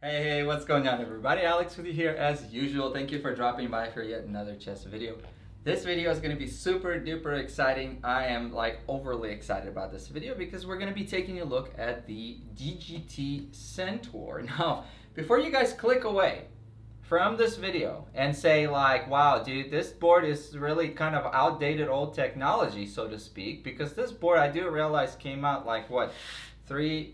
Hey, what's going on everybody? Alex with you here as usual. Thank you for dropping by for yet another chess video. This video is going to be super duper exciting. I am like overly excited about this video because we're going to be taking a look at the DGT Centaur. Now, before you guys click away from this video and say like, wow dude, this board is really kind of outdated old technology, so to speak, because this board I do realize came out like what,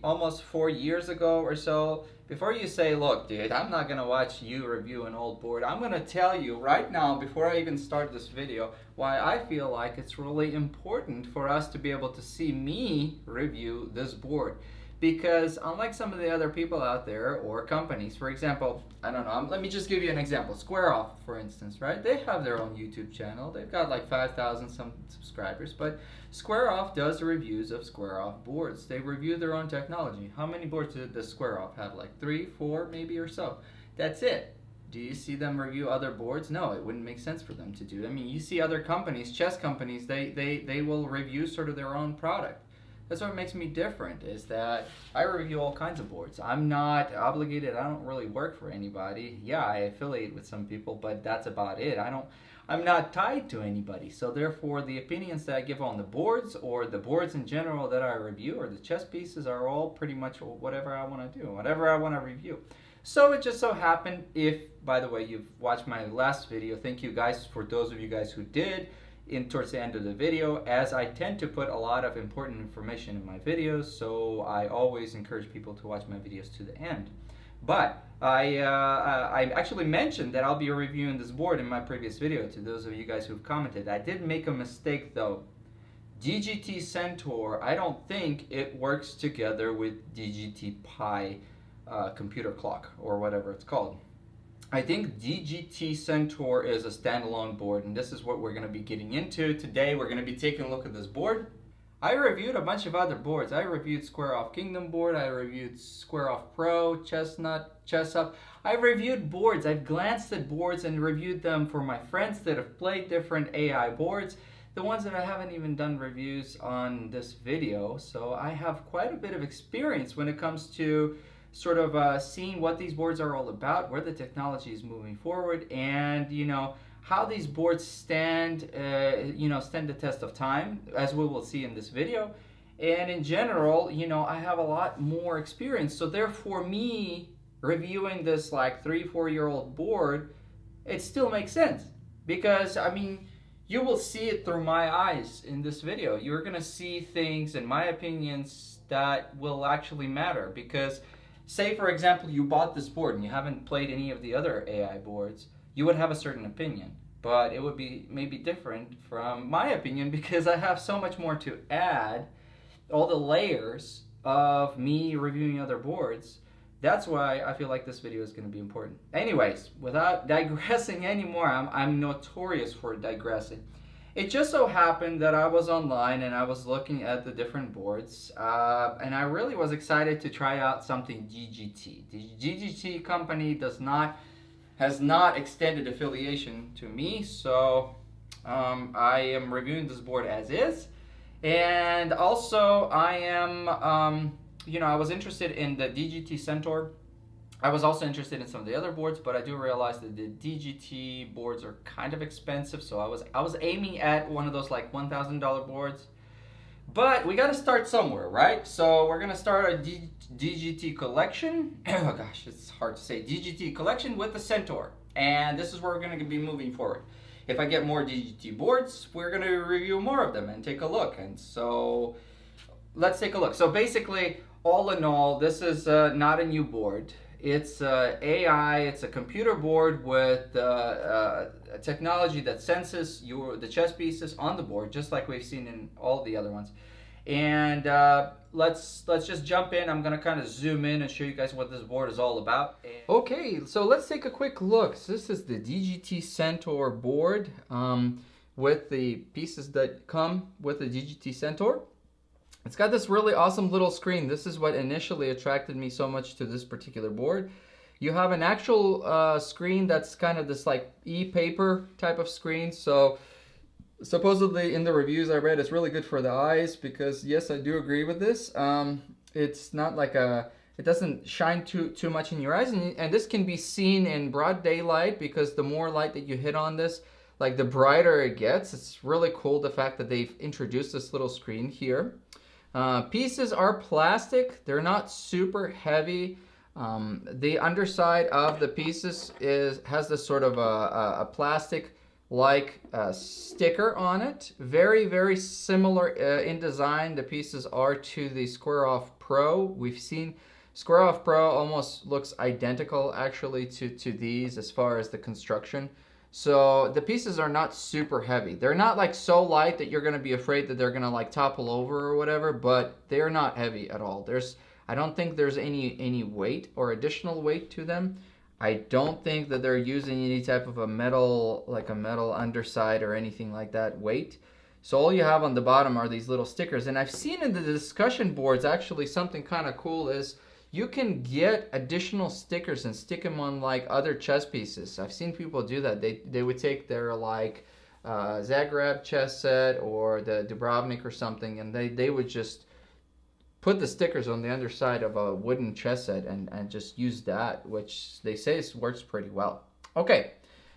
almost 4 years ago or so. Before you say, look dude, I'm not gonna watch you review an old board, I'm gonna tell you right now, before I even start this video, why I feel like it's really important for us to be able to see me review this board. Because unlike some of the other people out there or companies, for example, I don't know, let me just give you an example. Square Off, for instance, right? They have their own YouTube channel. They've got like 5,000 some subscribers, but Square Off does reviews of Square Off boards. They review their own technology. How many boards does Square Off have? Like 3, 4 maybe or so. That's it. Do you see them review other boards? No, it wouldn't make sense for them to do. I mean, you see other companies, chess companies, they will review sort of their own product. That's what makes me different, is that I review all kinds of boards. I'm not obligated. I don't really work for anybody. Yeah, I affiliate with some people, but that's about it. I'm not tied to anybody. So therefore, the opinions that I give on the boards, or the boards in general that I review, or the chess pieces, are all pretty much whatever I want to do, whatever I want to review. So it just so happened, if, by the way, you've watched my last video, thank you guys for those of you guys who did, towards the end of the video, as I tend to put a lot of important information in my videos, so I always encourage people to watch my videos to the end. But I actually mentioned that I'll be reviewing this board in my previous video, to those of you guys who've commented. I did make a mistake though. DGT Centaur, I don't think it works together with DGT Pi computer clock, or whatever it's called. I think DGT Centaur is a standalone board, and this is what we're going to be getting into. Today we're going to be taking a look at this board. I reviewed a bunch of other boards. I reviewed Square Off Kingdom board, I reviewed Square Off Pro, Chessnut, ChessUp. I've reviewed boards. I've glanced at boards and reviewed them for my friends that have played different AI boards. The ones that I haven't even done reviews on this video, so I have quite a bit of experience when it comes to sort of seeing what these boards are all about, where the technology is moving forward, and how these boards stand the test of time, as we will see in this video. And in general, I have a lot more experience, so therefore me reviewing this like 3-4 year old board, it still makes sense, because I mean, you will see it through my eyes in this video. You're gonna see things in my opinions that will actually matter, because say, for example, you bought this board and you haven't played any of the other AI boards, you would have a certain opinion. But it would be maybe different from my opinion, because I have so much more to add, all the layers of me reviewing other boards. That's why I feel like this video is going to be important. Anyways, without digressing anymore, I'm notorious for digressing. It just so happened that I was online and I was looking at the different boards, and I really was excited to try out something DGT. The DGT company has not extended affiliation to me, so I am reviewing this board as is. And also I am, I was interested in the DGT Centaur. I was also interested in some of the other boards, but I do realize that the DGT boards are kind of expensive, so I was aiming at one of those like $1,000 boards. But we got to start somewhere, right? So we're going to start a DGT collection. Oh gosh, it's hard to say. DGT collection with the Centaur. And this is where we're going to be moving forward. If I get more DGT boards, we're going to review more of them and take a look. And so let's take a look. So basically, all in all, this is not a new board. It's AI, it's a computer board with a technology that senses the chess pieces on the board, just like we've seen in all the other ones. And let's just jump in. I'm going to kind of zoom in and show you guys what this board is all about. Okay, so let's take a quick look. So this is the DGT Centaur board with the pieces that come with the DGT Centaur. It's got this really awesome little screen. This is what initially attracted me so much to this particular board. You have an actual screen that's kind of this like e-paper type of screen. So supposedly in the reviews I read, it's really good for the eyes, because yes, I do agree with this. It's not like it doesn't shine too much in your eyes, and this can be seen in broad daylight, because the more light that you hit on this, like the brighter it gets. It's really cool, the fact that they've introduced this little screen here. Pieces are plastic. They're not super heavy. The underside of the pieces has this sort of a plastic like sticker on it. Very, very similar in design, the pieces are to the Square Off Pro. We've seen Square Off Pro almost looks identical actually to these as far as the construction. So the pieces are not super heavy. They're not like so light that you're going to be afraid that they're going to like topple over or whatever, but they're not heavy at all. I don't think there's any weight or additional weight to them. I don't think that they're using any type of a metal, like a metal underside or anything like that weight. So all you have on the bottom are these little stickers. And I've seen in the discussion boards actually something kind of cool is you can get additional stickers and stick them on like other chess pieces. I've seen people do that. They would take their like Zagreb chess set or the Dubrovnik or something, and they would just put the stickers on the underside of a wooden chess set and just use that, which they say works pretty well. Okay,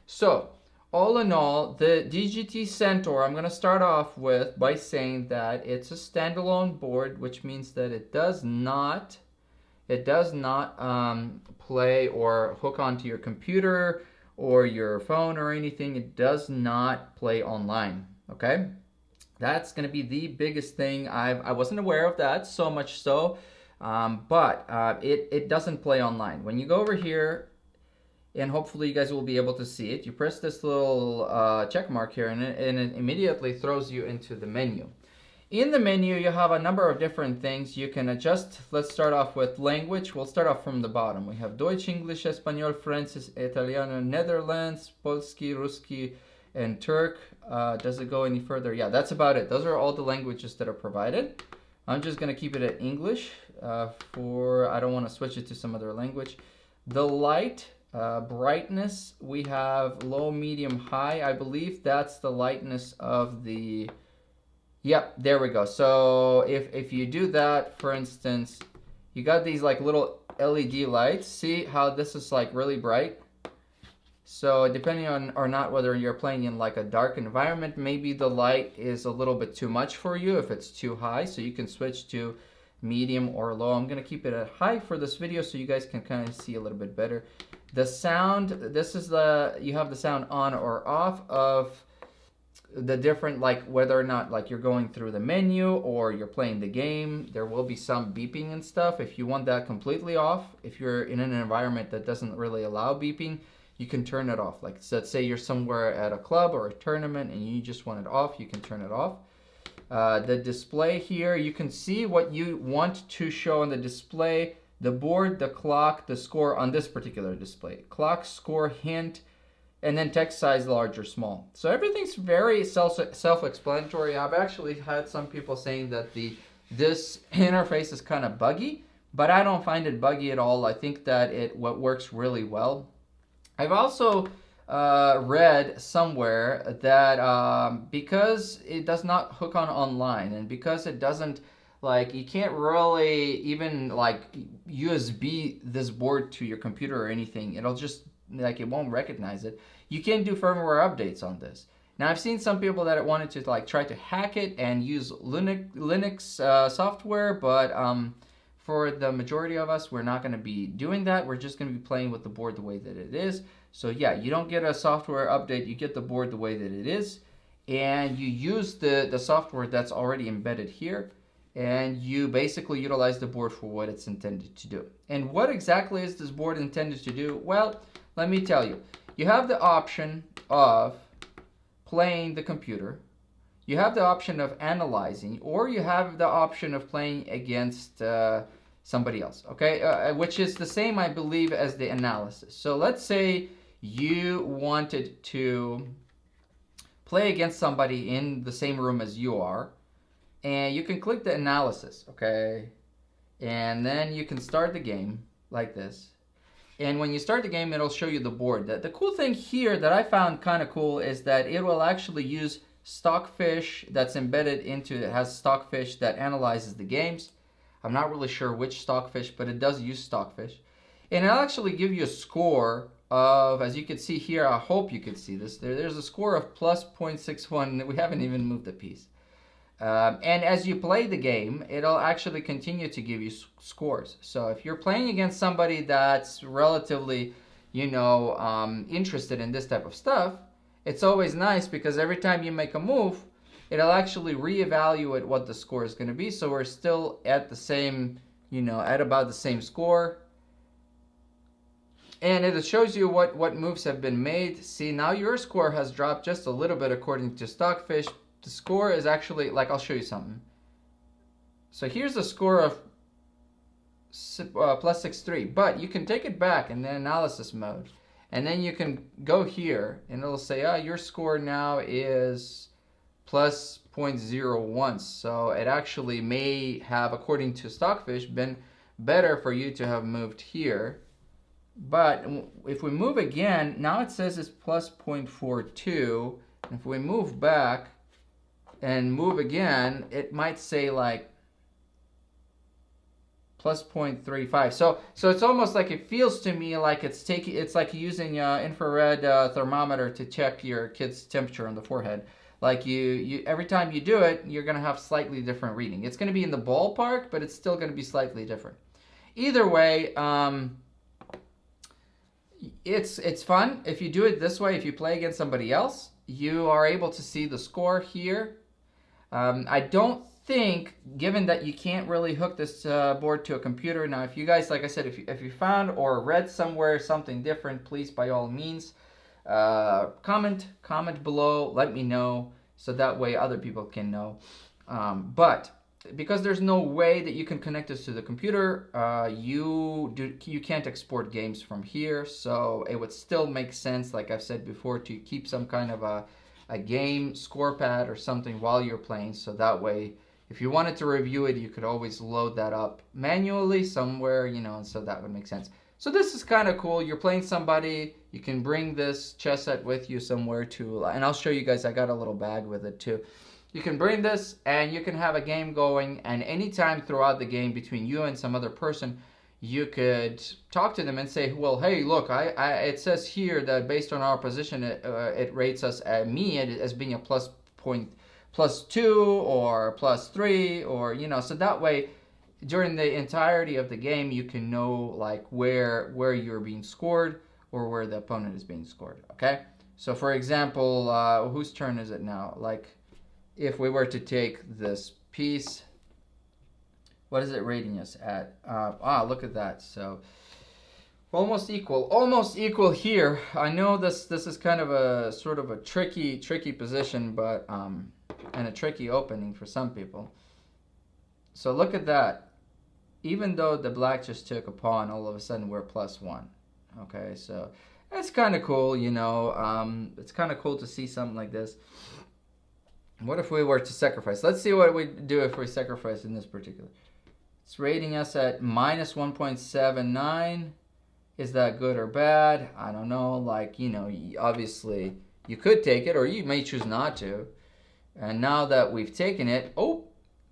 so all in all, the DGT Centaur, I'm going to start off with by saying that it's a standalone board, which means that it does not play or hook onto your computer or your phone or anything. It does not play online, okay? That's going to be the biggest thing. I wasn't aware of that, so much so, but it doesn't play online. When you go over here, and hopefully you guys will be able to see it, you press this little check mark here, and it immediately throws you into the menu. In the menu, you have a number of different things you can adjust. Let's start off with language. We'll start off from the bottom. We have Deutsch, English, Espanol, French, Italiano, Netherlands, Polski, Ruski, and Turk. Does it go any further? Yeah, that's about it. Those are all the languages that are provided. I'm just going to keep it at English I don't want to switch it to some other language. The light, brightness, we have low, medium, high. I believe that's the lightness of the... Yep, there we go. So if you do that, for instance, you got these like little LED lights. See how this is like really bright? So depending on or not whether you're playing in like a dark environment, maybe the light is a little bit too much for you if it's too high. So you can switch to medium or low. I'm going to keep it at high for this video so you guys can kind of see a little bit better. The sound, this is you have the sound on or off of the different, like whether or not like you're going through the menu or you're playing the game. There will be some beeping and stuff. If you want that completely off, if you're in an environment that doesn't really allow beeping, you can turn it off. Like, so let's say you're somewhere at a club or a tournament and you just want it off, you can turn it off. The display here, you can see what you want to show on the display, the board, the clock, the score on this particular display. Clock, score, hint, and then text size, large or small. So everything's very self-explanatory. I've actually had some people saying that this interface is kind of buggy, but I don't find it buggy at all. I think that it works really well. I've also read somewhere that because it does not hook on online and because it doesn't, like, you can't really even like USB this board to your computer or anything. It'll just, like, it won't recognize it. You can do firmware updates on this. Now, I've seen some people that wanted to like try to hack it and use Linux software, but for the majority of us, we're not going to be doing that. We're just going to be playing with the board the way that it is. So yeah, you don't get a software update. You get the board the way that it is, and you use the software that's already embedded here, and you basically utilize the board for what it's intended to do. And what exactly is this board intended to do? Well, let me tell you. You have the option of playing the computer. You have the option of analyzing, or you have the option of playing against somebody else, okay? Which is the same, I believe, as the analysis. So let's say you wanted to play against somebody in the same room as you are, and you can click the analysis, okay? And then you can start the game like this. And when you start the game, it'll show you the board. The cool thing here that I found kind of cool is that it will actually use Stockfish that's embedded into it. Has Stockfish that analyzes the games. I'm not really sure which Stockfish, but it does use Stockfish. And it'll actually give you a score of, as you can see here, I hope you can see this, there's a score of plus 0.61. We haven't even moved a piece. And as you play the game, it'll actually continue to give you scores. So if you're playing against somebody that's relatively, interested in this type of stuff, it's always nice because every time you make a move, it'll actually reevaluate what the score is going to be. So we're still at the same, at about the same score. And it shows you what moves have been made. See, now your score has dropped just a little bit according to Stockfish. The score is actually, I'll show you something. So here's the score of plus 6.3, but you can take it back in the analysis mode. And then you can go here and it'll say, your score now is plus 0.01. So it actually may have, according to Stockfish, been better for you to have moved here. But if we move again, now it says it's plus 0.42. And if we move back and move again, it might say plus 0.35. So it's almost like, it feels to me like it's like using infrared thermometer to check your kid's temperature on the forehead. Like you every time you do it, you're gonna have slightly different reading. It's gonna be in the ballpark, but it's still gonna be slightly different. Either way, it's fun. If you do it this way, if you play against somebody else, you are able to see the score here. I don't think, given that you can't really hook this board to a computer. Now, if you guys, like I said, if you found or read somewhere something different, please, by all means, comment below, let me know, so that way other people can know. But because there's no way that you can connect this to the computer, you can't export games from here, so it would still make sense, like I've said before, to keep some kind of a game score pad or something while you're playing, so that way if you wanted to review it, you could always load that up manually somewhere, and so that would make sense. So this is kind of cool. You're playing somebody, you can bring this chess set with you somewhere too, and I'll show you guys, I got a little bag with it too. You can bring this and you can have a game going, and anytime throughout the game between you and some other person, you could talk to them and say, well, hey, look, it says here that based on our position, it rates us, me as being a plus 2 or plus 3, or, so that way during the entirety of the game, you can know where you're being scored or where the opponent is being scored, okay? So for example, whose turn is it now? If we were to take this piece, what is it rating us at? Look at that. So almost equal here. I know this is kind of a sort of a tricky position, but and a tricky opening for some people. So look at that. Even though the black just took a pawn, all of a sudden we're +1. Okay, so that's kind of cool, it's kind of cool to see something like this. What if we were to sacrifice? Let's see what we do if we sacrifice in this particular. It's rating us at -1.79. Is that good or bad? I don't know. Obviously you could take it, or you may choose not to. And now that we've taken it,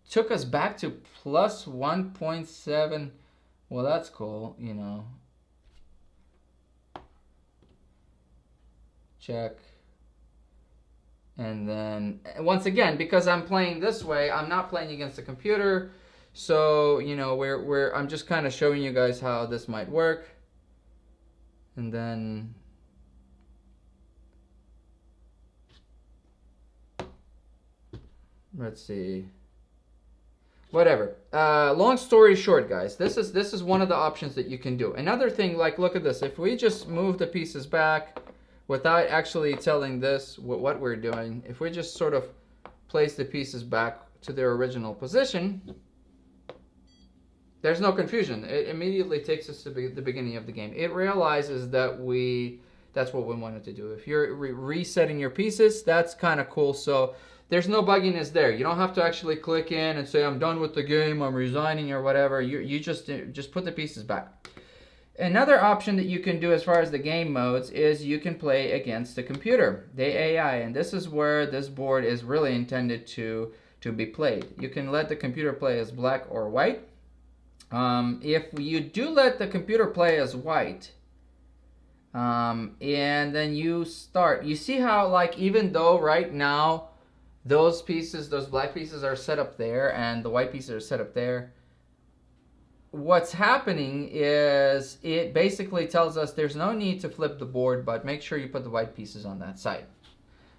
took us back to +1.7. Well, that's cool, Check. And then, once again, because I'm playing this way, I'm not playing against the computer. So, I'm just kind of showing you guys how this might work. And then, let's see. Whatever. Long story short, guys, this is one of the options that you can do. Another thing, look at this. If we just move the pieces back without actually telling this what we're doing, if we just sort of place the pieces back to their original position, there's no confusion. It immediately takes us to the beginning of the game. It realizes that that's what we wanted to do. If you're resetting your pieces, that's kind of cool. So there's no bugginess there. You don't have to actually click in and say, I'm done with the game, I'm resigning or whatever. You just put the pieces back. Another option that you can do as far as the game modes is you can play against the computer, the AI, and this is where this board is really intended to be played. You can let the computer play as black or white, If you do let the computer play as white, and then you start, you see how, like, even though right now those pieces, those black pieces are set up there and the white pieces are set up there, what's happening is it basically tells us there's no need to flip the board, but make sure you put the white pieces on that side.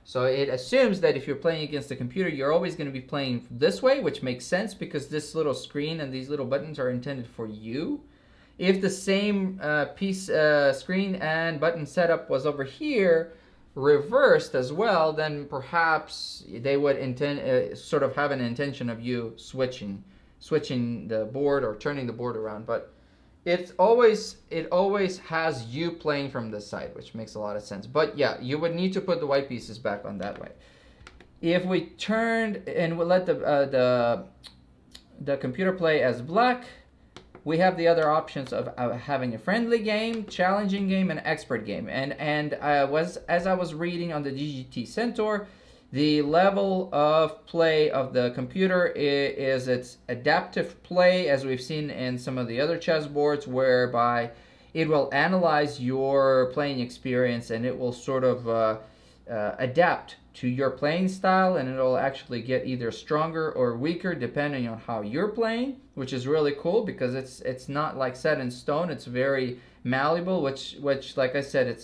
So it assumes that if you're playing against the computer, you're always going to be playing this way, which makes sense because this little screen and these little buttons are intended for you. If the same screen and button setup was over here, reversed as well, then perhaps they would sort of have an intention of you switching the board or turning the board around. But it always has you playing from this side, which makes a lot of sense. But yeah, you would need to put the white pieces back on that way. If we turned and we let the computer play as black, we have the other options of having a friendly game, challenging game, and expert game. And as I was reading on the DGT Centaur, the level of play of the computer is its adaptive play, as we've seen in some of the other chess boards, whereby it will analyze your playing experience and it will sort of adapt to your playing style, and it'll actually get either stronger or weaker depending on how you're playing, which is really cool because it's not like set in stone. It's very malleable, which like I said,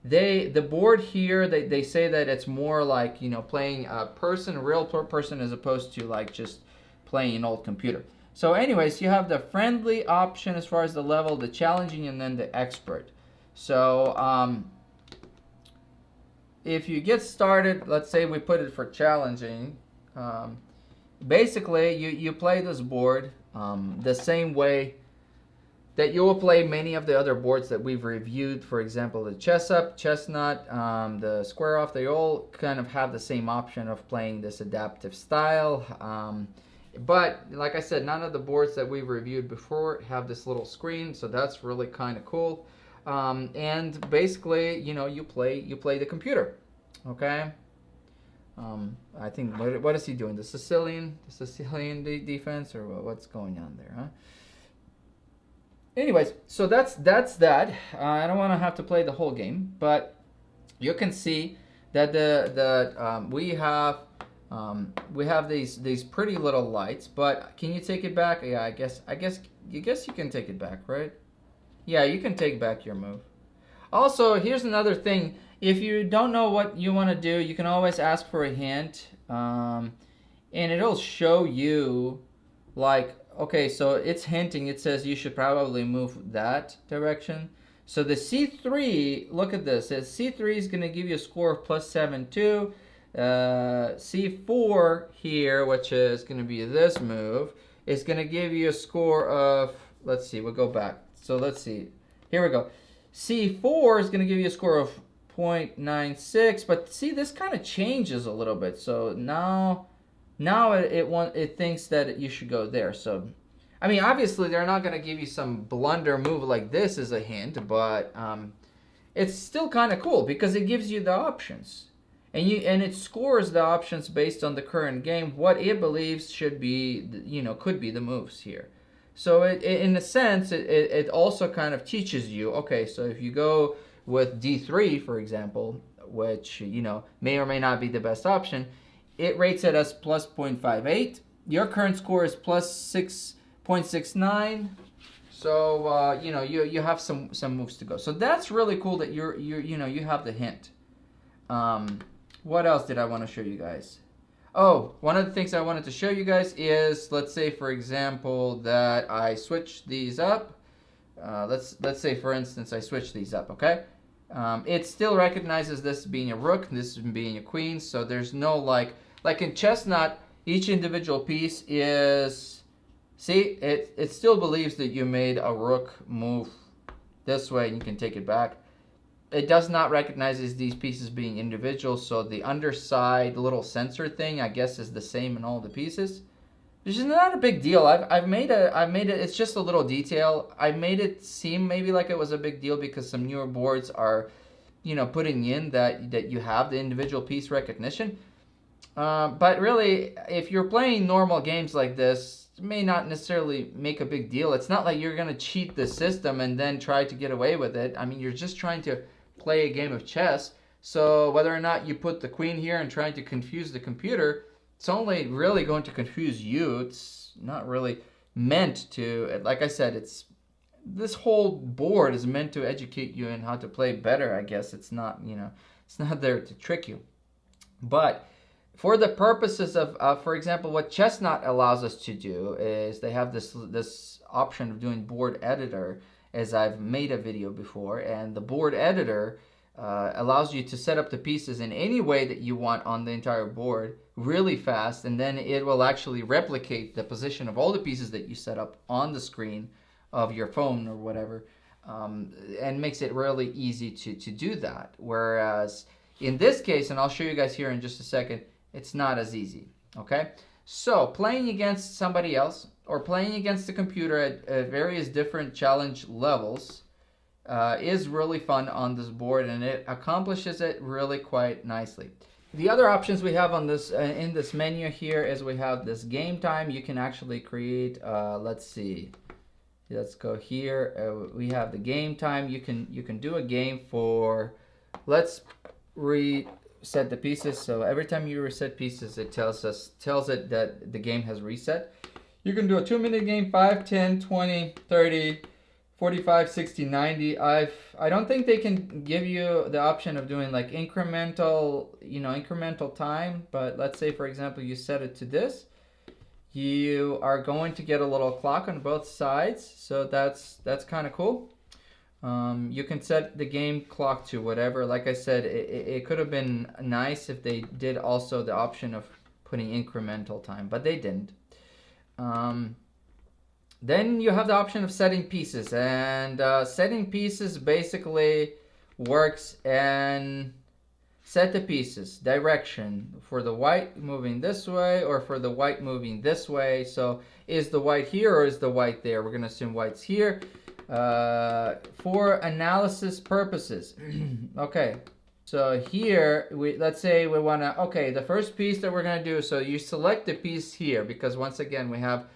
the board here, they say that it's more like, you know, playing a real person, as opposed to like just playing an old computer. So anyways, you have the friendly option as far as the level, the challenging, and then the expert. So if you get started, let's say we put it for challenging, basically you play this board the same way that you will play many of the other boards that we've reviewed. For example, the chessnut, the square off, they all kind of have the same option of playing this adaptive style. But like I said, none of the boards that we've reviewed before have this little screen, so that's really kind of cool. And basically, you know, you play the computer, okay? I think what is he doing? The Sicilian defense, or what's going on there, huh? Anyways, so that's that. I don't want to have to play the whole game, but you can see that we have these pretty little lights. But can you take it back? Yeah, I guess you can take it back, right? Yeah, you can take back your move. Also, here's another thing. If you don't know what you want to do, you can always ask for a hint, and it'll show you, like, okay, so it's hinting. It says you should probably move that direction. So the C3, look at this. C3 is going to give you a score of +7-2. C4 here, which is going to be this move, is going to give you a score of, let's see, we'll go back. So let's see. Here we go. C4 is going to give you a score of 0.96, but see, this kind of changes a little bit. So now it thinks that you should go there. So, I mean, obviously they're not going to give you some blunder move like this as a hint, but it's still kind of cool because it gives you the options, and it scores the options based on the current game, what it believes should be, you know, could be the moves here. So in a sense, it also kind of teaches you, okay, so if you go with D3, for example, which, you know, may or may not be the best option, it rates it as +0.58. Your current score is +6.69. So you know, you have some moves to go. So that's really cool that you have the hint. What else did I want to show you guys? Oh, one of the things I wanted to show you guys is, let's say for example that I switch these up. Let's say for instance I switch these up, okay? It still recognizes this being a rook, this being a queen, so there's no like in chessnut, each individual piece is, see, it still believes that you made a rook move this way and you can take it back. It does not recognize these pieces being individual, so the underside little sensor thing, I guess, is the same in all the pieces. Which is not a big deal. I've made it. It's just a little detail. I made it seem maybe like it was a big deal because some newer boards are, you know, putting in that you have the individual piece recognition. But really, if you're playing normal games like this, may not necessarily make a big deal. It's not like you're going to cheat the system and then try to get away with it. I mean, you're just trying to play a game of chess. So whether or not you put the queen here and trying to confuse the computer, it's only really going to confuse you. It's not really meant to, like I said, this whole board is meant to educate you in how to play better, I guess. It's not, it's not there to trick you. But for the purposes of, for example, what chessnut allows us to do is they have this option of doing board editor, as I've made a video before, and the board editor allows you to set up the pieces in any way that you want on the entire board really fast, and then it will actually replicate the position of all the pieces that you set up on the screen of your phone or whatever, and makes it really easy to do that. Whereas in this case, and I'll show you guys here in just a second, it's not as easy, okay? So playing against somebody else or playing against the computer at various different challenge levels is really fun on this board, and it accomplishes it really quite nicely. The other options we have on this in this menu here is we have this game time. You can actually create, let's see, let's go here. We have the game time. You can do a game for, let's reset the pieces. So every time you reset pieces, it tells it that the game has reset. You can do a 2-minute game, 5, 10, 20, 30, 45, 60, 90. I don't think they can give you the option of doing like incremental, incremental time. But let's say, for example, you set it to this. You are going to get a little clock on both sides. So that's kind of cool. You can set the game clock to whatever. Like I said, it could have been nice if they did also the option of putting incremental time, but they didn't. Then you have the option of setting pieces, and setting pieces basically works and set the pieces direction for the white moving this way or for the white moving this way. So is the white here or is the white there? We're going to assume white's here for analysis purposes. Okay, so here let's say we want to, okay, the first piece that we're going to do, so you select the piece here because once again we have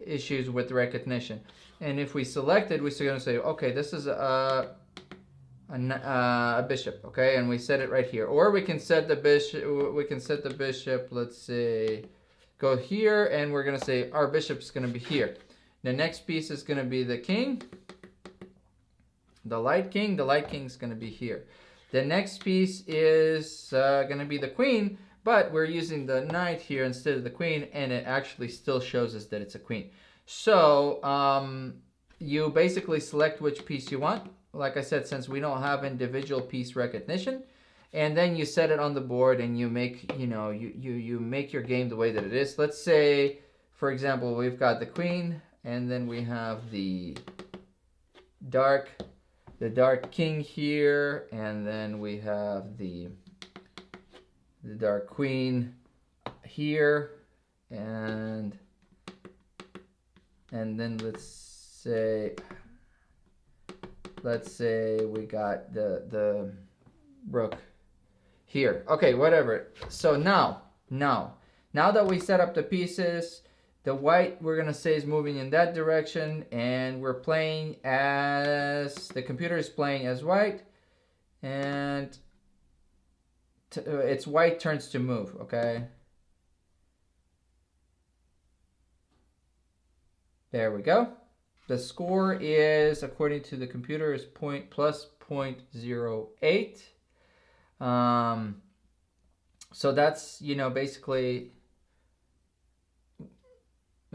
issues with recognition, and if we select it, we're going to say, okay, this is a bishop, okay, and we set it right here. Or we can set the bishop, let's say, go here, and we're going to say our bishop's going to be here. The next piece is going to be the king, the light king is going to be here. The next piece is going to be the queen, but we're using the knight here instead of the queen, and it actually still shows us that it's a queen. So you basically select which piece you want. Like I said, since we don't have individual piece recognition, and then you set it on the board, and you make, you make your game the way that it is. Let's say, for example, we've got the queen, and then we have the dark king here, and then we have the dark queen here, and then let's say we got the rook here. Okay, whatever. So now that we set up the pieces, the white, we're gonna say, is moving in that direction, and we're playing as, the computer is playing as white, and it's white turns to move, okay? There we go. The score is, according to the computer, is plus 0.08. So that's, basically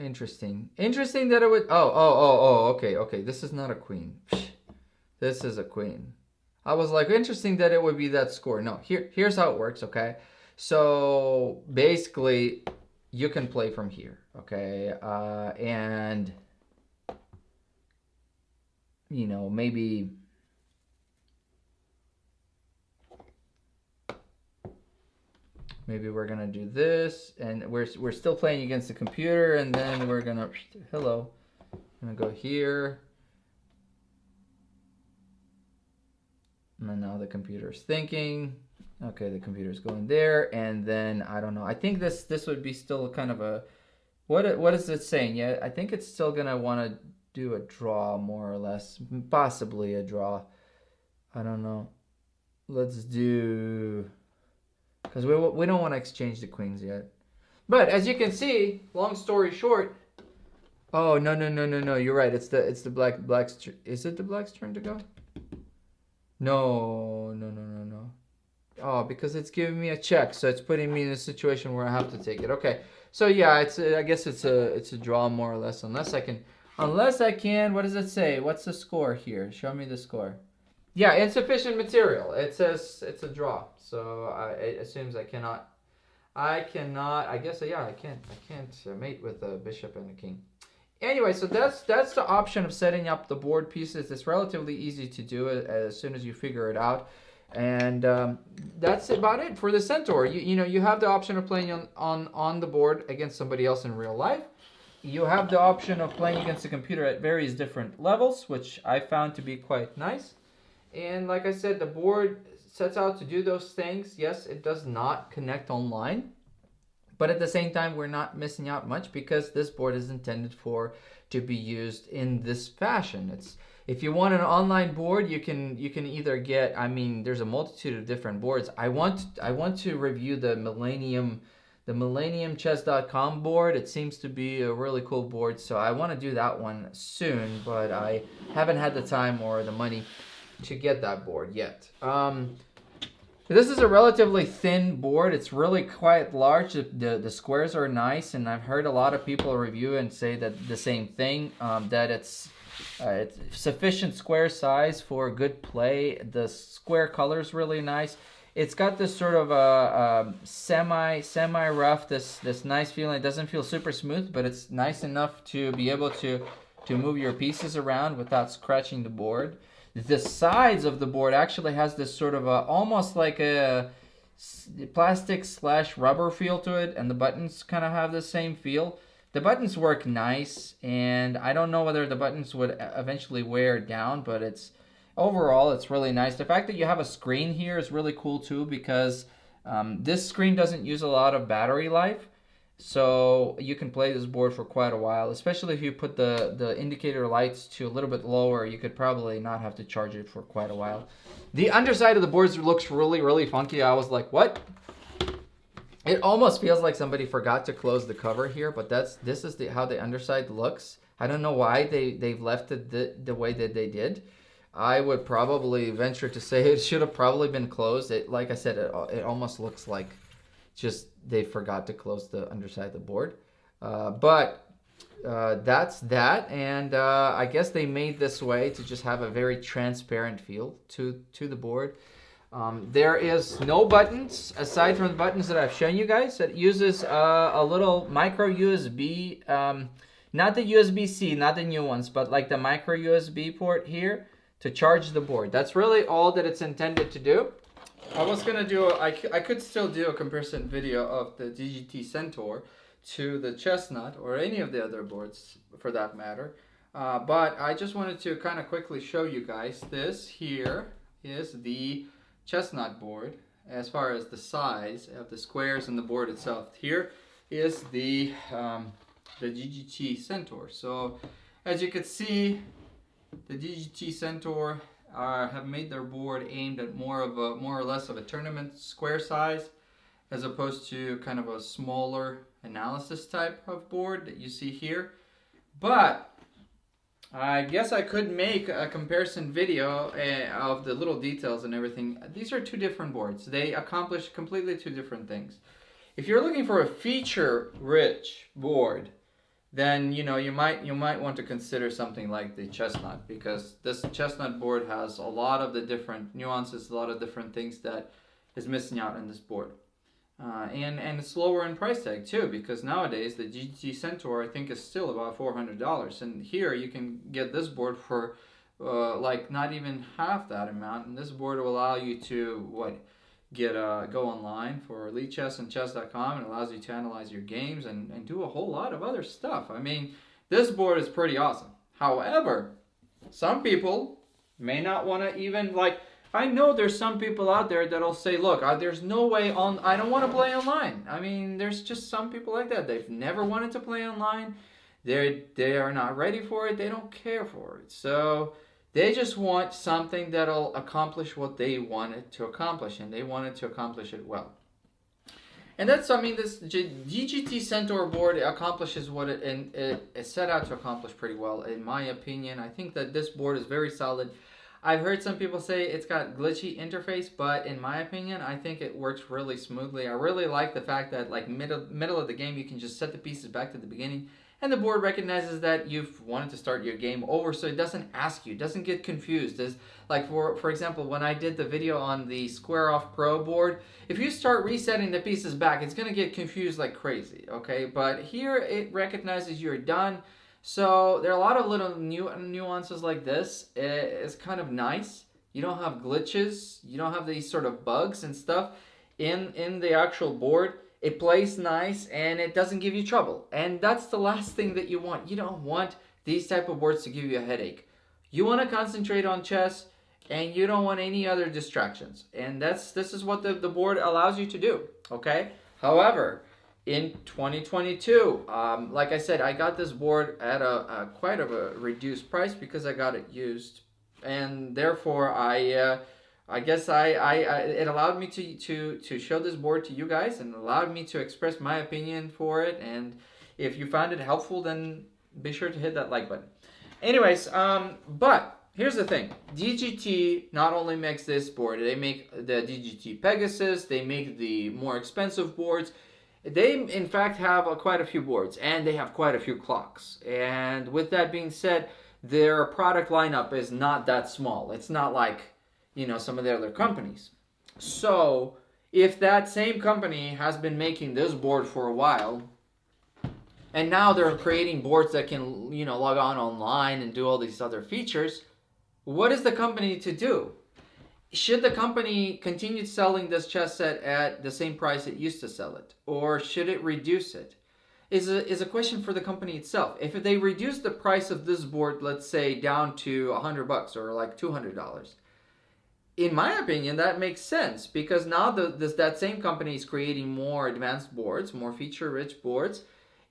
interesting. Interesting that it would, okay. This is not a queen. This is a queen. I was like, interesting that it would be that score. No, here's how it works, okay? So basically, you can play from here, okay? And, maybe we're gonna do this, and we're still playing against the computer, and then we're gonna, I'm gonna go here. And now the computer's thinking. Okay, the computer's going there, and then I don't know. I think this would be still kind of a What is it saying? Yeah, I think it's still gonna want to do a draw more or less, possibly a draw. I don't know. Let's do, because we don't want to exchange the queens yet. But as you can see, long story short. Oh, no, no, no, no, no. You're right. It's the black's. Is it the black's turn to go? No, no, no, no, no. Oh, because it's giving me a check, so it's putting me in a situation where I have to take it. Okay, so yeah, I guess it's a draw more or less, unless I can. What does it say? What's the score here? Show me the score. Yeah, insufficient material. It says it's a draw, so it assumes I cannot. I guess yeah, I can't mate with a bishop and a king. Anyway, so that's the option of setting up the board pieces. It's relatively easy to do it as soon as you figure it out. And that's about it for the Centaur. You have the option of playing on the board against somebody else in real life. You have the option of playing against a computer at various different levels, which I found to be quite nice. And like I said, the board sets out to do those things. Yes, it does not connect online. But at the same time, we're not missing out much because this board is intended to be used in this fashion. If you want an online board, you can either get, I mean, there's a multitude of different boards. I want to review the millenniumchess.com board. It seems to be a really cool board, so I want to do that one soon, but I haven't had the time or the money to get that board yet. This is a relatively thin board. It's really quite large. The squares are nice, and I've heard a lot of people review and say that the same thing, that it's sufficient square size for good play. The square color is really nice. It's got this sort of a semi rough, this nice feeling. It doesn't feel super smooth, but it's nice enough to be able to move your pieces around without scratching the board. The sides of the board actually has this sort of almost like a plastic / rubber feel to it, and the buttons kind of have the same feel. The buttons work nice, and I don't know whether the buttons would eventually wear down, but overall it's really nice. The fact that you have a screen here is really cool too, because this screen doesn't use a lot of battery life. So you can play this board for quite a while, especially if you put the indicator lights to a little bit lower. You could probably not have to charge it for quite a while. The underside of the board looks really, really funky. I was like, what? It almost feels like somebody forgot to close the cover here, but this is how the underside looks. I don't know why they've left it the way that they did. I would probably venture to say it should have probably been closed. Like I said, it almost looks like just they forgot to close the underside of the board. But that's that, and I guess they made this way to just have a very transparent feel to the board. There is no buttons aside from the buttons that I've shown you guys. It uses a little micro USB, not the USB-C, not the new ones, but like the micro USB port here to charge the board. That's really all that it's intended to do. I was gonna do, I could still do a comparison video of the DGT Centaur to the chessnut or any of the other boards for that matter. But I just wanted to kind of quickly show you guys. This here is the chessnut board as far as the size of the squares and the board itself. Here is the DGT Centaur. So as you can see, the DGT Centaur have made their board aimed at more or less of a tournament square size, as opposed to kind of a smaller analysis type of board that you see here. But I guess I could make a comparison video of the little details and everything. These are two different boards. They accomplish completely two different things. If you're looking for a feature-rich board, then you might want to consider something like the chessnut, because this chessnut board has a lot of the different nuances, a lot of different things that is missing out in this board. And it's lower in price tag too, because nowadays the DGT Centaur I think is still about $400, and here you can get this board for like not even half that amount. And this board will allow you to go online for Elite Chess and chess.com, and allows you to analyze your games and do a whole lot of other stuff. I mean, this board is pretty awesome. However, some people may not want to even I know there's some people out there that'll say, look, there's no way I don't want to play online. I mean, there's just some people like that. They've never wanted to play online. They are not ready for it. They don't care for it. So they just want something that'll accomplish what they wanted to accomplish, and they wanted to accomplish it well. And that's, I mean, this DGT Centaur board accomplishes what it set out to accomplish pretty well, in my opinion. I think that this board is very solid. I've heard some people say it's got glitchy interface, but in my opinion, I think it works really smoothly. I really like the fact that, like, middle of the game, you can just set the pieces back to the beginning, and the board recognizes that you've wanted to start your game over, so it doesn't ask you, it doesn't get confused. As, like, for example, when I did the video on the Square Off Pro board, if you start resetting the pieces back, it's going to get confused like crazy, okay? But here, it recognizes you're done. So there are a lot of little nuances like this. It's kind of nice. You don't have glitches. You don't have these sort of bugs and stuff in the actual board. It plays nice, and it doesn't give you trouble. And that's the last thing that you want. You don't want these type of boards to give you a headache. You want to concentrate on chess, and you don't want any other distractions. And this is what the board allows you to do, okay? However, in 2022, like I said, I got this board at a quite of a reduced price because I got it used. And therefore, I guess it allowed me to show this board to you guys, and allowed me to express my opinion for it. And if you found it helpful, then be sure to hit that like button. Anyways, but here's the thing. DGT not only makes this board, they make the DGT Pegasus, they make the more expensive boards. They, in fact, have quite a few boards, and they have quite a few clocks. And with that being said, their product lineup is not that small. It's not like, you know, some of the other companies. So if that same company has been making this board for a while, and now they're creating boards that can, you know, log on online and do all these other features, what is the company to do? Should the company continue selling this chess set at the same price it used to sell it? Or should it reduce it? Is a question for the company itself. If they reduce the price of this board, let's say, down to $100 or like $200, in my opinion, that makes sense, because now that same company is creating more advanced boards, more feature-rich boards.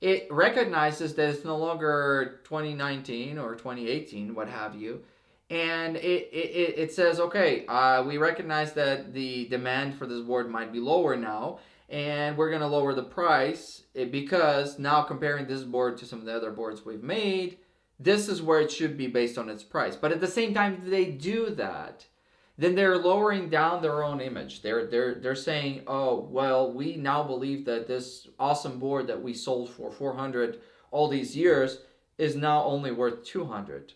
It recognizes that it's no longer 2019 or 2018, what have you, and it says, okay, we recognize that the demand for this board might be lower now, and we're going to lower the price because now, comparing this board to some of the other boards we've made, this is where it should be based on its price. But at the same time, if they do that, then they're lowering down their own image. They're saying, oh, well, we now believe that this awesome board that we sold for $400 all these years is now only worth $200.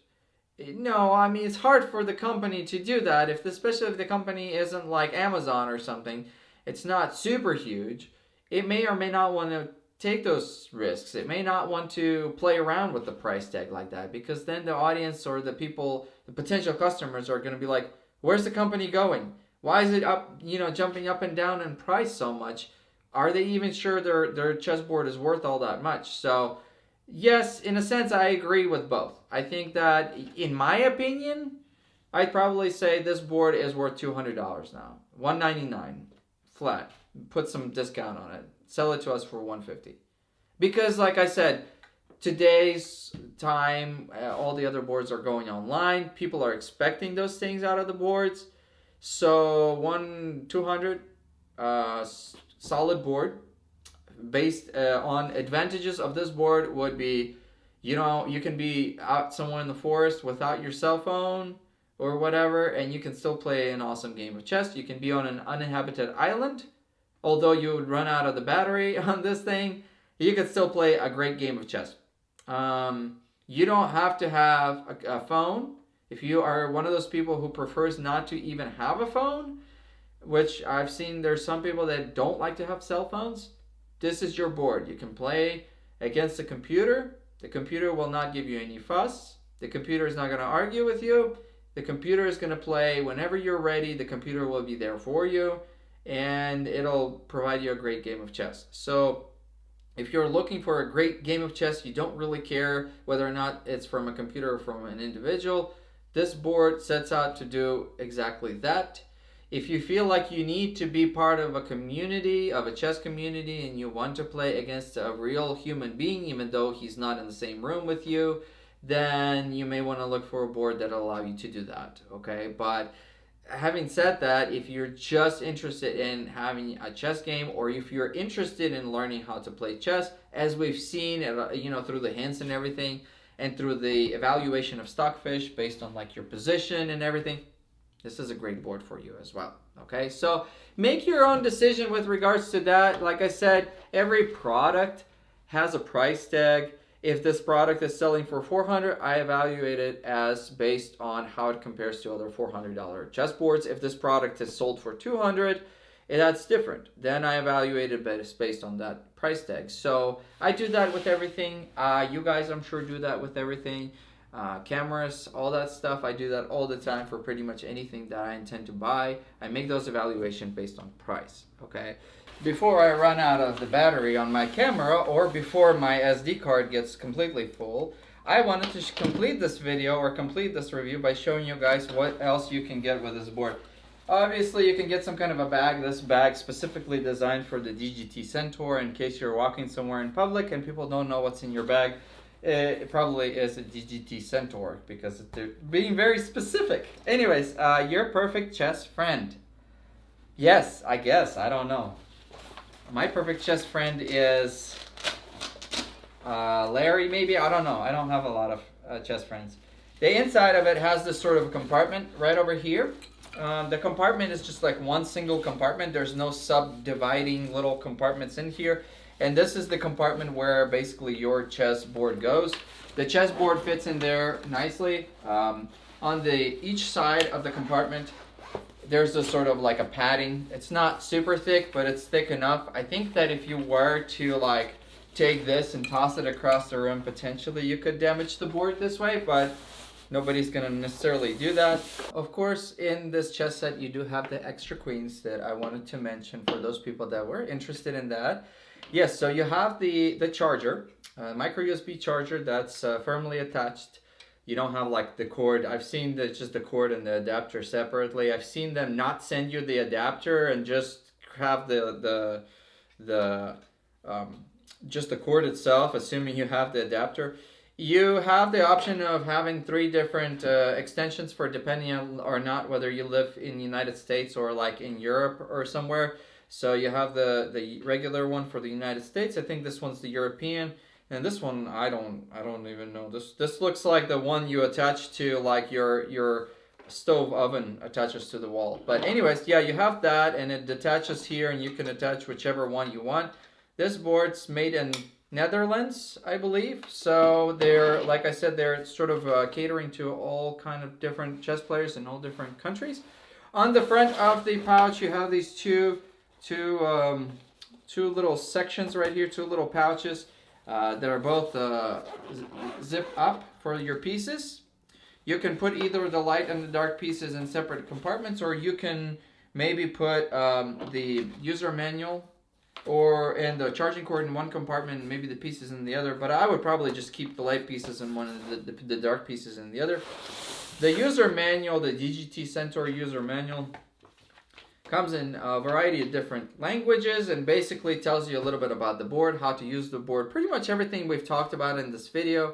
No, I mean, it's hard for the company to do that, especially if the company isn't like Amazon or something. It's not super huge. It may or may not want to take those risks. It may not want to play around with the price tag like that, because then the audience or the people, the potential customers, are going to be like, where's the company going? Why is it up, jumping up and down in price so much? Are they even sure their chessboard is worth all that much? So, yes, in a sense, I agree with both. I think that, in my opinion, I'd probably say this board is worth $200 now. $199 flat. Put some discount on it. Sell it to us for $150. Because, like I said, today's time, all the other boards are going online. People are expecting those things out of the boards. So, $200 solid board. Based on advantages of this board would be, you can be out somewhere in the forest without your cell phone or whatever, and you can still play an awesome game of chess. You can be on an uninhabited island, although you would run out of the battery on this thing. You can still play a great game of chess. You don't have to have a phone. If you are one of those people who prefers not to even have a phone, which I've seen there's some people that don't like to have cell phones, this is your board. You can play against the computer. The computer will not give you any fuss. The computer is not going to argue with you. The computer is going to play whenever you're ready. The computer will be there for you, and it'll provide you a great game of chess. So if you're looking for a great game of chess, you don't really care whether or not it's from a computer or from an individual, This board sets out to do exactly that. If you feel like you need to be part of a community, of a chess community, and you want to play against a real human being, even though he's not in the same room with you, then you may want to look for a board that'll allow you to do that, okay? But having said that, if you're just interested in having a chess game, or if you're interested in learning how to play chess, as we've seen, through the hints and everything, and through the evaluation of Stockfish based on like your position and everything, this is a great board for you as well. Okay, so make your own decision with regards to that. Like I said, every product has a price tag. If this product is selling for $400, I evaluate it as based on how it compares to other $400 chess boards. If this product is sold for $200, that's different. Then I evaluate it based on that price tag. So I do that with everything. You guys, I'm sure, do that with everything. Cameras, all that stuff. I do that all the time for pretty much anything that I intend to buy. I make those evaluations based on price, okay? Before I run out of the battery on my camera, or before my SD card gets completely full, I wanted to complete this video or complete this review by showing you guys what else you can get with this board. Obviously, you can get some kind of a bag. This bag specifically designed for the DGT Centaur in case you're walking somewhere in public and people don't know what's in your bag. It probably is a DGT Centaur because they're being very specific. Anyways, your perfect chess friend. Yes, I guess. I don't know. My perfect chess friend is Larry, maybe. I don't know. I don't have a lot of chess friends. The inside of it has this sort of compartment right over here. The compartment is just like one single compartment. There's no subdividing little compartments in here. And this is the compartment where basically your chess board goes. The chess board fits in there nicely. On each side of the compartment, there's a sort of like a padding. It's not super thick, but it's thick enough. I think that if you were to like take this and toss it across the room, potentially you could damage the board this way, but nobody's gonna necessarily do that. Of course, in this chess set, you do have the extra queens that I wanted to mention for those people that were interested in that. Yes, so you have the charger, micro USB charger that's firmly attached. You don't have like the cord. I've seen that just the cord and the adapter separately. I've seen them not send you the adapter and just have just the cord itself, assuming you have the adapter. You have the option of having 3 different extensions for depending on or not whether you live in the United States or like in Europe or somewhere. So you have the regular one for the United States. I think this one's the European. And this one, I don't even know. This looks like the one you attach to like your stove oven attaches to the wall. But anyways, yeah, you have that and it detaches here and you can attach whichever one you want. This board's made in Netherlands, I believe. So they're, like I said, they're sort of catering to all kind of different chess players in all different countries. On the front of the pouch, you have these two little sections right here, 2 little pouches. That are both zip up for your pieces. You can put either the light and the dark pieces in separate compartments, or you can maybe put the user manual and the charging cord in one compartment and maybe the pieces in the other. But I would probably just keep the light pieces in one and the dark pieces in the other. The user manual, the DGT Centaur user manual, comes in a variety of different languages and basically tells you a little bit about the board, how to use the board, pretty much everything we've talked about in this video.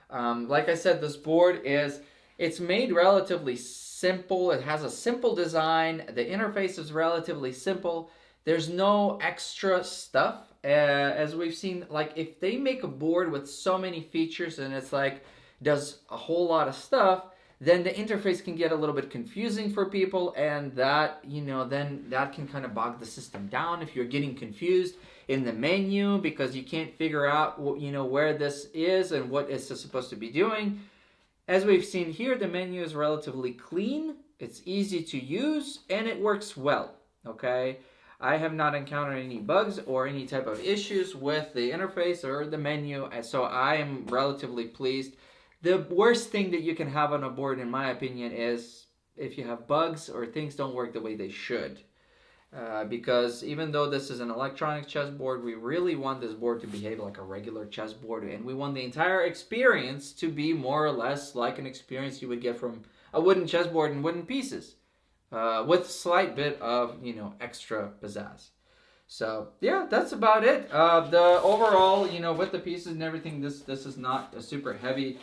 Like I said, this board it's made relatively simple. It has a simple design. The interface is relatively simple. There's no extra stuff. As we've seen, like if they make a board with so many features and it's like does a whole lot of stuff, then the interface can get a little bit confusing for people, and that, then that can kind of bog the system down if you're getting confused in the menu because you can't figure out, where this is and what it's supposed to be doing. As we've seen here, the menu is relatively clean, it's easy to use, and it works well, okay? I have not encountered any bugs or any type of issues with the interface or the menu, so I am relatively pleased. The worst thing that you can have on a board, in my opinion, is if you have bugs or things don't work the way they should. Because even though this is an electronic chessboard, we really want this board to behave like a regular chessboard. And we want the entire experience to be more or less like an experience you would get from a wooden chessboard and wooden pieces, with slight bit of, you know, extra pizzazz. So yeah, that's about it. The overall, you know, with the pieces and everything, this is not a super heavy.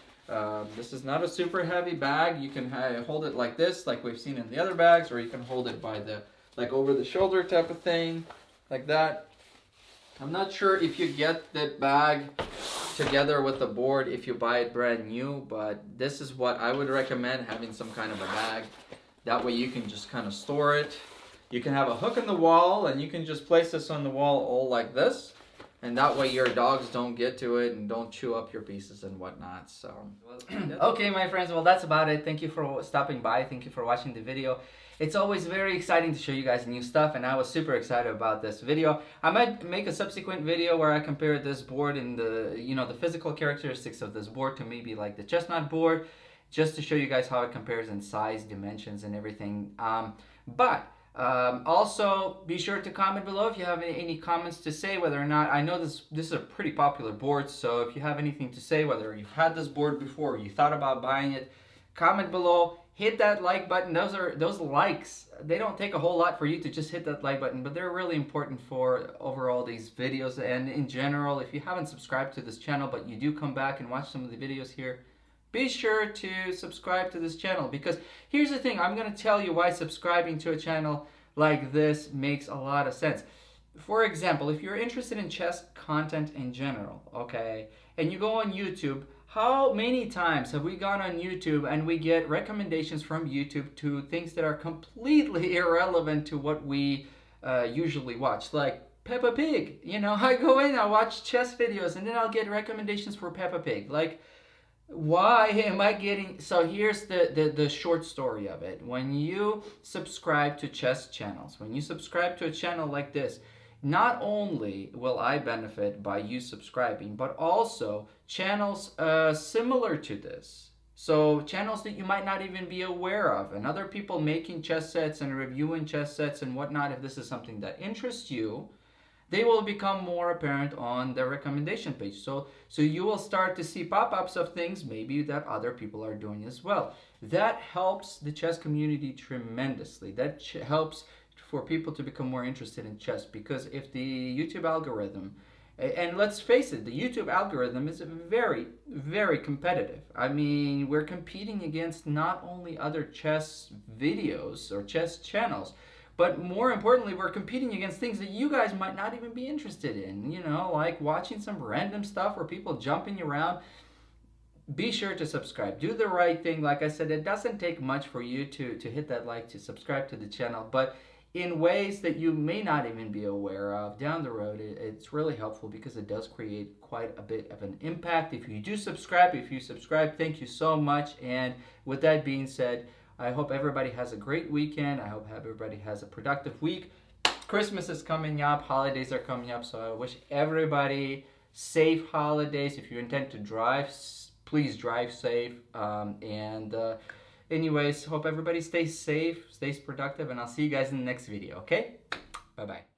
This is not a super heavy bag. You can hold it like this, like we've seen in the other bags, or you can hold it by the, like, over the shoulder type of thing, like that. I'm not sure if you get the bag together with the board if you buy it brand new, but this is what I would recommend, having some kind of a bag. That way you can just kind of store it. You can have a hook in the wall, and you can just place this on the wall all like this. And that way your dogs don't get to it and don't chew up your pieces and whatnot. So, okay, my friends, well, that's about it. Thank you for stopping by. Thank you for watching the video. It's always very exciting to show you guys new stuff, and I was super excited about this video. I might make a subsequent video where I compare this board and the, you know, the physical characteristics of this board to maybe like the chestnut board, just to show you guys how it compares in size, dimensions, and everything. Also, be sure to comment below if you have any comments to say, whether or not, I know this is a pretty popular board, so if you have anything to say, whether you've had this board before or you thought about buying it, comment below. Hit that like button. Those likes, they don't take a whole lot for you to just hit that like button, but they're really important for overall these videos and in general. If you haven't subscribed to this channel, but you do come back and watch some of the videos here, be sure to subscribe to this channel, because here's the thing, I'm going to tell you why subscribing to a channel like this makes a lot of sense. For example, if you're interested in chess content in general, okay, and you go on YouTube, how many times have we gone on YouTube and we get recommendations from YouTube to things that are completely irrelevant to what we usually watch, like Peppa Pig? You know, I go in, I watch chess videos, and then I'll get recommendations for Peppa Pig. Like, why am I getting... So here's the short story of it. When you subscribe to chess channels, when you subscribe to a channel like this, not only will I benefit by you subscribing, but also channels similar to this. So channels that you might not even be aware of, and other people making chess sets and reviewing chess sets and whatnot, if this is something that interests you, they will become more apparent on the recommendation page. So you will start to see pop-ups of things maybe that other people are doing as well. That helps the chess community tremendously. That helps for people to become more interested in chess, because if the YouTube algorithm, and let's face it, the YouTube algorithm is very, very competitive. I mean, we're competing against not only other chess videos or chess channels, but more importantly, we're competing against things that you guys might not even be interested in, you know, like watching some random stuff or people jumping around. Be sure to subscribe. Do the right thing. Like I said, it doesn't take much for you to hit that like, to subscribe to the channel, but in ways that you may not even be aware of down the road, it's really helpful, because it does create quite a bit of an impact. If you do subscribe, thank you so much. And with that being said, I hope everybody has a great weekend. I hope everybody has a productive week. Christmas is coming up, holidays are coming up, so I wish everybody safe holidays. If you intend to drive, please drive safe. Anyways, hope everybody stays safe, stays productive, and I'll see you guys in the next video, okay? Bye-bye.